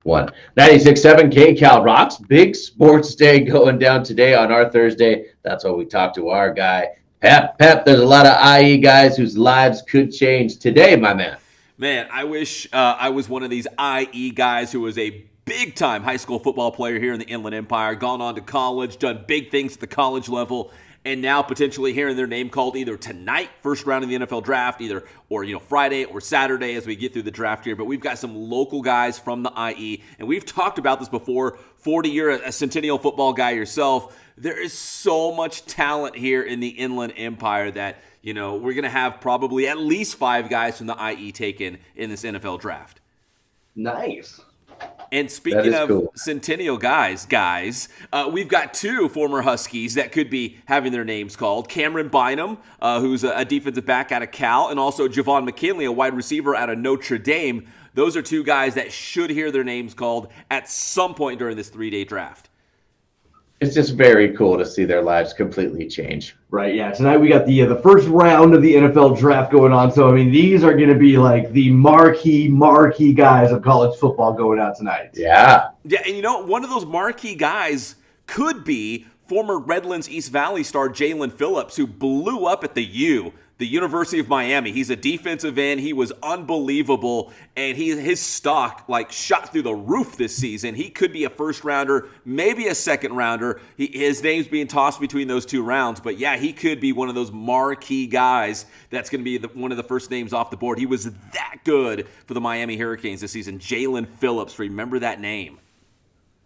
96.7 KCAL rocks. Big sports day going down today on our Thursday. That's why we talked to our guy, Pep. Pep, there's a lot of IE guys whose lives could change today, my man. Man, I wish I was one of these IE guys who was a big-time high school football player here in the Inland Empire, gone on to college, done big things at the college level, and now potentially hearing their name called either tonight, first round of the NFL draft, or Friday or Saturday as we get through the draft here. But we've got some local guys from the IE, and we've talked about this before. 40-year, a Centennial football guy yourself. There is so much talent here in the Inland Empire that we're going to have probably at least 5 guys from the IE taken in this NFL draft. Nice. And speaking of cool. Centennial guys, we've got 2 former Huskies that could be having their names called. Cameron Bynum, who's a defensive back out of Cal, and also Javon McKinley, a wide receiver out of Notre Dame. Those are 2 guys that should hear their names called at some point during this 3-day draft. It's just very cool to see their lives completely change. Right, yeah. Tonight we got the first round of the NFL draft going on. So, these are going to be like the marquee guys of college football going out tonight. Yeah. Yeah, and one of those marquee guys could be former Redlands East Valley star Jalen Phillips, who blew up at the University of Miami. He's a defensive end. He was unbelievable, and his stock shot through the roof this season. He could be a first rounder, maybe a second rounder. His name's being tossed between those 2 rounds, but yeah, he could be one of those marquee guys that's going to be one of the first names off the board. He was that good for the Miami Hurricanes this season. Jalen Phillips, remember that name.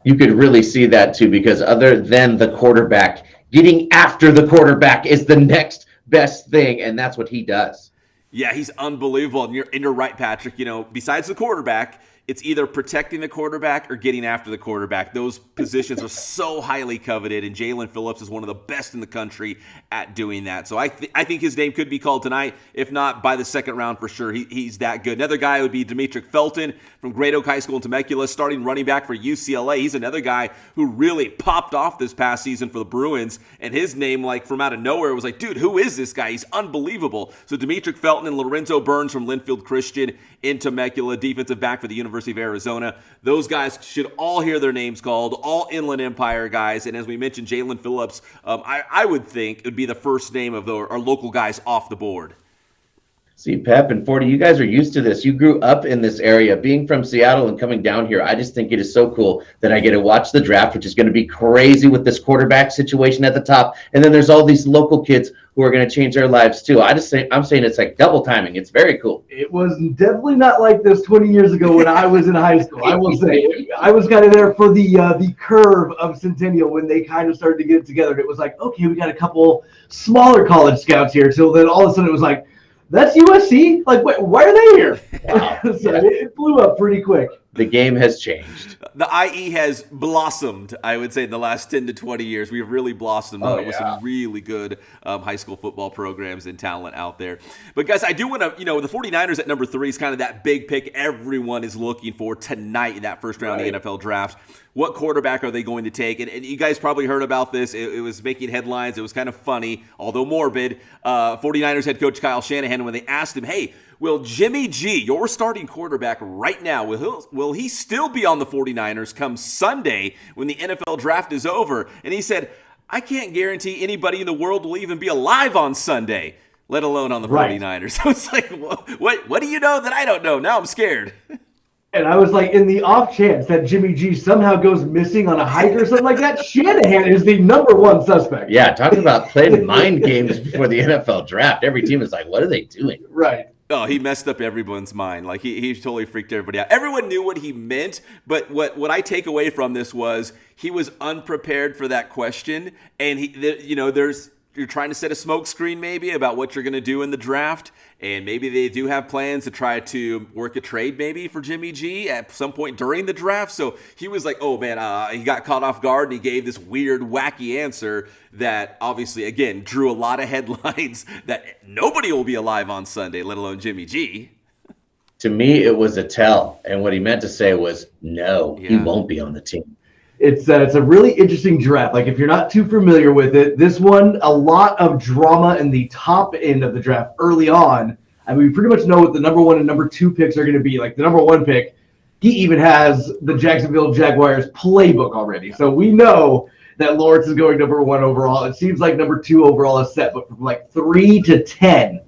You could really see that too, because other than the quarterback, getting after the quarterback is the next best thing, and that's what he does. Yeah, he's unbelievable. And you're right, Patrick. Besides the quarterback, it's either protecting the quarterback or getting after the quarterback. Those positions are so highly coveted, and Jalen Phillips is one of the best in the country at doing that. So I think his name could be called tonight, if not by the second round for sure. He's that good. Another guy would be Demetric Felton from Great Oak High School in Temecula, starting running back for UCLA. He's another guy who really popped off this past season for the Bruins, and his name, from out of nowhere, was like, dude, who is this guy? He's unbelievable. So Demetric Felton and Lorenzo Burns from Linfield Christian in Temecula, defensive back for the University of Arizona. Those guys should all hear their names called, all Inland Empire guys. And as we mentioned, Jalen Phillips, I would think it would be the first name of our local guys off the board. See, Pep and 40, you guys are used to this. You grew up in this area. Being from Seattle and coming down here, I just think it is so cool that I get to watch the draft, which is going to be crazy with this quarterback situation at the top. And then there's all these local kids who are going to change their lives too. I'm saying it's like double timing. It's very cool. It was definitely not like this 20 years ago when I was in high school. I will say I was kind of there for the curve of Centennial when they kind of started to get it together. It was like, okay, we got a couple smaller college scouts here. Till then all of a sudden it was like, that's USC? Wait, why are they here? Wow. So it blew up pretty quick. The game has changed. The IE has blossomed, I would say, in the last 10 to 20 years. We have really blossomed with some really good high school football programs and talent out there. But, guys, I do want to, the 49ers at number 3 is kind of that big pick everyone is looking for tonight in that first round of the NFL draft. What quarterback are they going to take? And you guys probably heard about this. It was making headlines. It was kind of funny, although morbid. 49ers head coach Kyle Shanahan, when they asked him, hey, will Jimmy G, your starting quarterback right now, will he still be on the 49ers come Sunday when the NFL draft is over? And he said, I can't guarantee anybody in the world will even be alive on Sunday, let alone on the 49ers. So it's like, what do you know that I don't know? Now I'm scared. And I was like, in the off chance that Jimmy G somehow goes missing on a hike or something like that, Shanahan is the number 1 suspect. Yeah, talking about playing mind games before the NFL draft. Every team is like, what are they doing? Right. Oh, he messed up everyone's mind. He totally freaked everybody out. Everyone knew what he meant, but what I take away from this was he was unprepared for that question, and you're trying to set a smoke screen maybe about what you're going to do in the draft, and maybe they do have plans to try to work a trade maybe for Jimmy G at some point during the draft. So he was like, oh man, he got caught off guard, and he gave this weird, wacky answer that obviously, again, drew a lot of headlines that nobody will be alive on Sunday, let alone Jimmy G. To me, it was a tell, and what he meant to say was, no, he won't be on the team. It's a really interesting draft. If you're not too familiar with it, this one, a lot of drama in the top end of the draft early on. We pretty much know what the number 1 and number 2 picks are going to be. The number 1 pick, he even has the Jacksonville Jaguars playbook already. So we know that Lawrence is going number 1 overall. It seems like number 2 overall is set, but from like 3 to 10,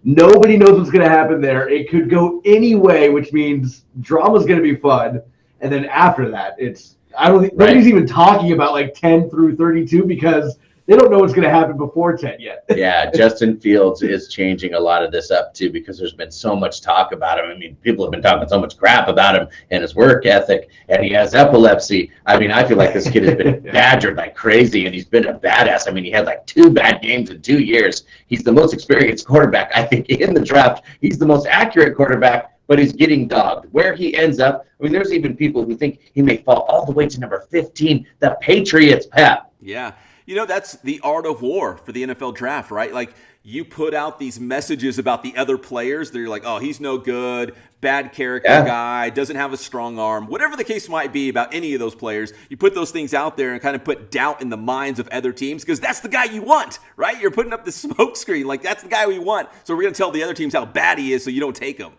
nobody knows what's going to happen there. It could go any way, which means drama's going to be fun. And then after that, nobody's even talking about like 10 through 32 because they don't know what's going to happen before 10 yet. Yeah, Justin Fields is changing a lot of this up too because there's been so much talk about him. I mean, people have been talking so much crap about him and his work ethic, and he has epilepsy. I mean, I feel like this kid has been badgered like crazy, and he's been a badass. I mean, he had like 2 bad games in 2 years. He's the most experienced quarterback, I think, in the draft. He's the most accurate quarterback, but he's getting dogged. Where he ends up, I mean, there's even people who think he may fall all the way to number 15, the Patriots, Pep. Yeah. You know, that's the art of war for the NFL draft, right? Like, you put out these messages about the other players. They're like, oh, he's no good, bad character guy, doesn't have a strong arm. Whatever the case might be about any of those players, you put those things out there and kind of put doubt in the minds of other teams because that's the guy you want, right? You're putting up the smoke screen. Like, that's the guy we want. So we're going to tell the other teams how bad he is so you don't take him.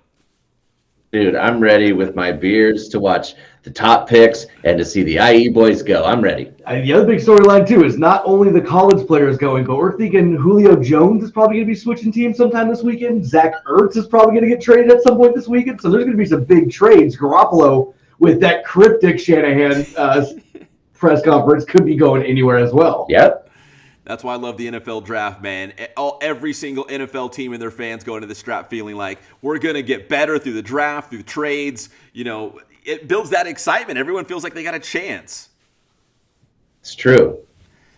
Dude, I'm ready with my beers to watch the top picks and to see the IE boys go. I'm ready. The other big storyline, too, is not only the college players going, but we're thinking Julio Jones is probably going to be switching teams sometime this weekend. Zach Ertz is probably going to get traded at some point this weekend. So there's going to be some big trades. Garoppolo, with that cryptic Shanahan press conference, could be going anywhere as well. Yep. That's why I love the NFL draft, man. Every single NFL team and their fans go into this draft feeling like we're going to get better through the draft, through the trades. You know, it builds that excitement. Everyone feels like they got a chance. It's true.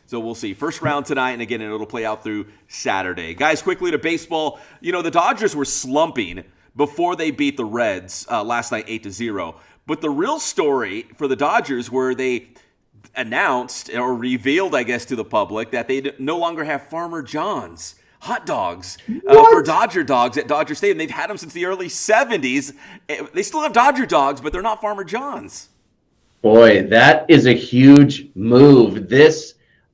So we'll see. First round tonight, and again, it'll play out through Saturday. Guys, quickly to baseball. You know, the Dodgers were slumping before they beat the Reds last night 8-0. But the real story for the Dodgers were they announced or revealed, I guess, to the public that they no longer have Farmer John's hot dogs for Dodger dogs at Dodger Stadium. They've had them since the early 70s. They still have Dodger dogs, but they're not Farmer John's. Boy, that is a huge move.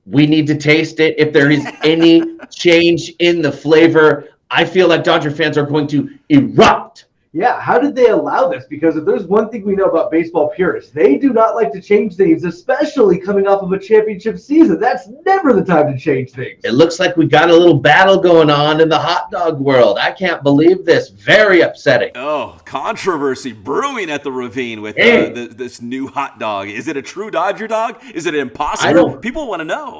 We need to taste it. If there is any change in the flavor, I feel like Dodger fans are going to erupt. Yeah, how did they allow this? Because if there's one thing we know about baseball purists, they do not like to change things, especially coming off of a championship season. That's never the time to change things. It looks like we got a little battle going on in the hot dog world. I can't believe this. Very upsetting. Oh, controversy brewing at the Ravine with this new hot dog. Is it a true Dodger dog? Is it impossible? People want to know.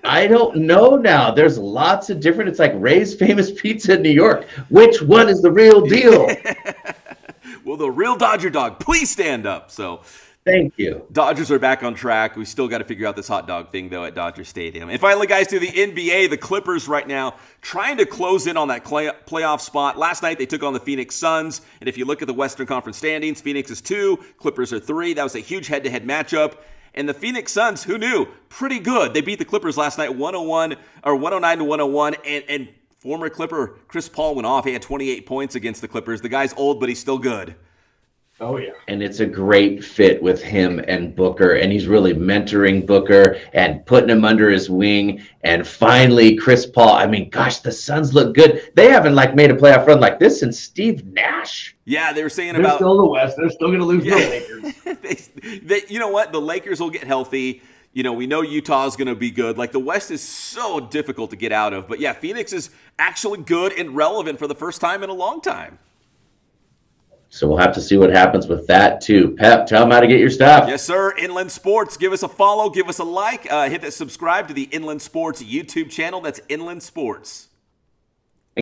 I don't know now. There's lots of different. It's like Ray's Famous Pizza in New York. Which one is the real deal? Will the real Dodger dog please stand up? So thank you. Dodgers are back on track. We still got to figure out this hot dog thing, though, at Dodger Stadium. And finally, guys, to the NBA, the Clippers right now trying to close in on that playoff spot. Last night, they took on the Phoenix Suns. And if you look at the Western Conference standings, Phoenix is 2, Clippers are 3. That was a huge head-to-head matchup. And the Phoenix Suns, who knew? Pretty good. They beat the Clippers last night 109-101. And former Clipper Chris Paul went off. He had 28 points against the Clippers. The guy's old, but he's still good. Oh, yeah. And it's a great fit with him and Booker. And he's really mentoring Booker and putting him under his wing. And finally, Chris Paul. I mean, gosh, the Suns look good. They haven't made a playoff run like this since Steve Nash. Yeah, they were saying they're still in the West. They're still going to lose to the Lakers. You know what? The Lakers will get healthy. You know, we know Utah's going to be good. Like, the West is so difficult to get out of. But, yeah, Phoenix is actually good and relevant for the first time in a long time. So we'll have to see what happens with that, too. Pep, tell them how to get your stuff. Yes, sir. Inland Sports. Give us a follow. Give us a like. Hit that subscribe to the Inland Sports YouTube channel. That's Inland Sports.